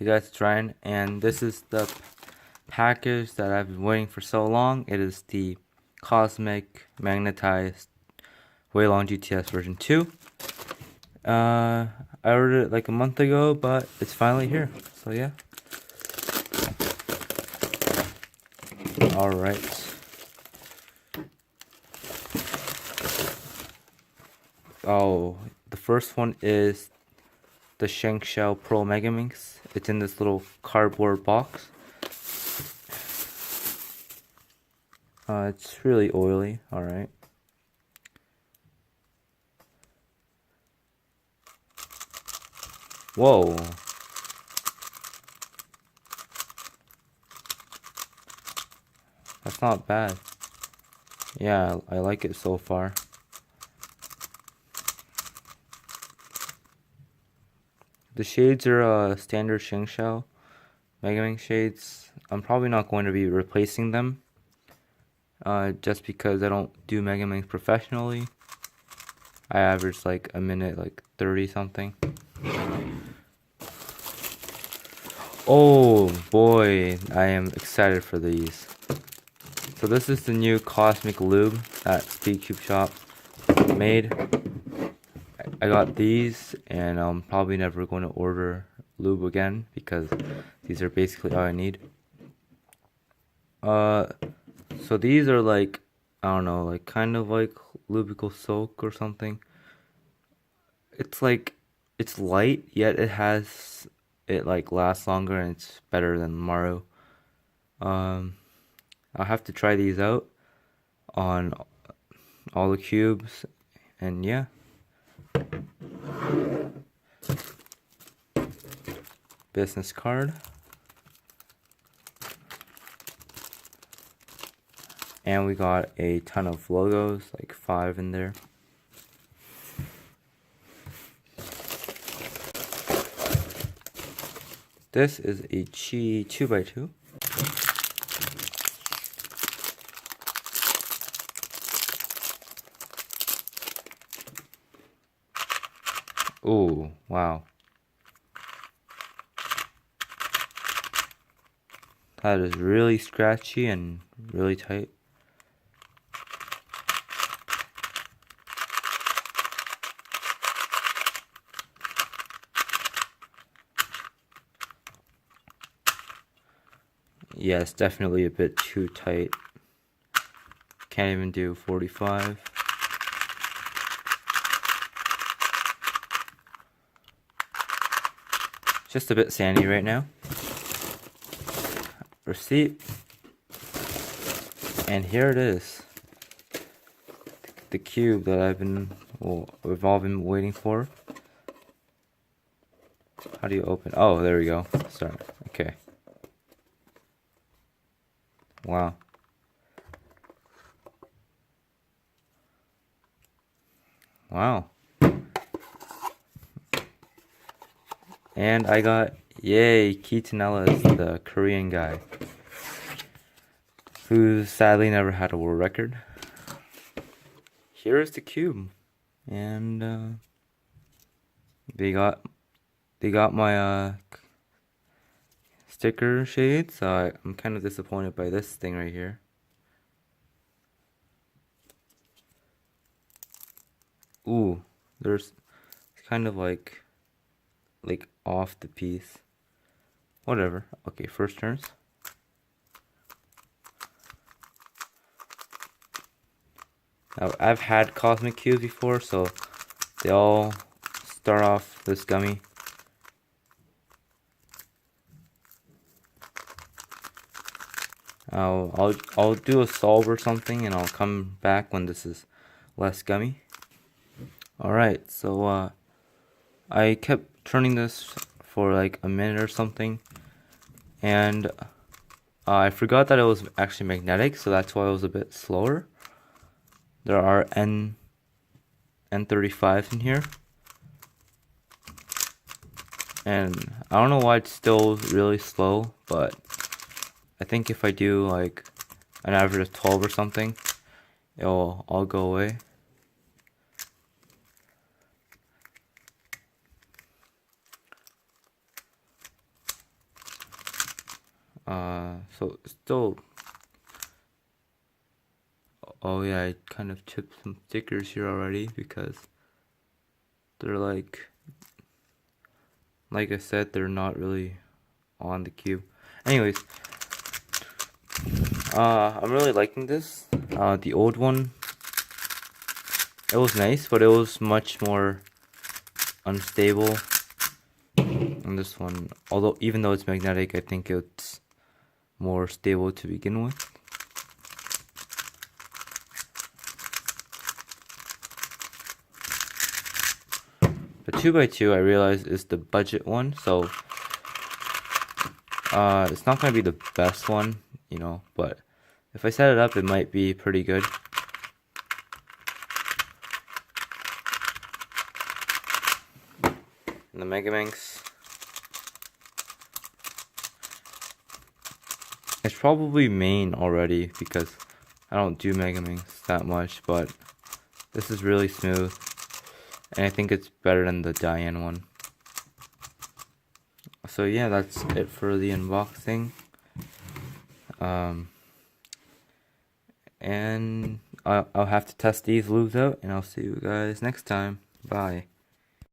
you guys to try it. And this is the package that I've been waiting for so long. It is the Cosmic Magnetized Weilong GTS version 2. I ordered it like a month ago, but it's finally here. So yeah. Alright. Oh, the first one is the Shengshou Pro Megaminx. It's in this little cardboard box. It's really oily. Alright. Whoa. That's not bad. Yeah, I like it so far. The shades are standard Shengshou Megaminx shades. I'm probably not going to be replacing them. Just because I don't do Megaminx professionally. I average like a minute, like 30 something. Oh boy, I am excited for these. So this is the new Cosmic Lube that Speedcube Shop made. I got these, and I'm probably never going to order lube again because these are basically all I need. So these are like, I don't know, like kind of like lubrical soak or something. It's like, it's light, yet it like lasts longer and it's better than Maru. I'll have to try these out on all the cubes, and yeah. Business card. And we got a ton of logos, like 5 in there. This is a Qiyi 2x2. Oh, wow. That is really scratchy and really tight. Yeah, it's definitely a bit too tight. Can't even do 45. Just a bit sandy right now. Receipt. And here it is. The cube that we've all been waiting for. How do you open? Oh, there we go. Sorry. Okay. Wow. Wow. And I got, yay, Qiyi, the Korean guy, who sadly never had a world record. Here is the cube, and they got my sticker shades. So I'm kind of disappointed by this thing right here. Ooh, there's kind of like off the piece. Whatever. Okay, first turns. Now, I've had Cosmic cubes before, so they all start off this gummy. I'll do a solve or something, and I'll come back when this is less gummy. Alright, so I kept turning this for like a minute or something, and I forgot that it was actually magnetic, so that's why it was a bit slower. There are N35s in here, and I don't know why it's still really slow, but I think if I do like an average of 12 or something, it'll all go away. So still, oh yeah, I kind of chipped some stickers here already because they're like I said, they're not really on the cube. Anyways, I'm really liking this. The old one, it was nice, but it was much more unstable. And this one, although even though it's magnetic, I think it's more stable to begin with. The 2x2 I realize is the budget one, so it's not gonna be the best one, you know, but if I set it up, it might be pretty good. And the Megaminx, it's probably main already because I don't do Megaminx that much, but this is really smooth, and I think it's better than the Diane one. So yeah, that's it for the unboxing. And I'll have to test these lubes out, and I'll see you guys next time. Bye.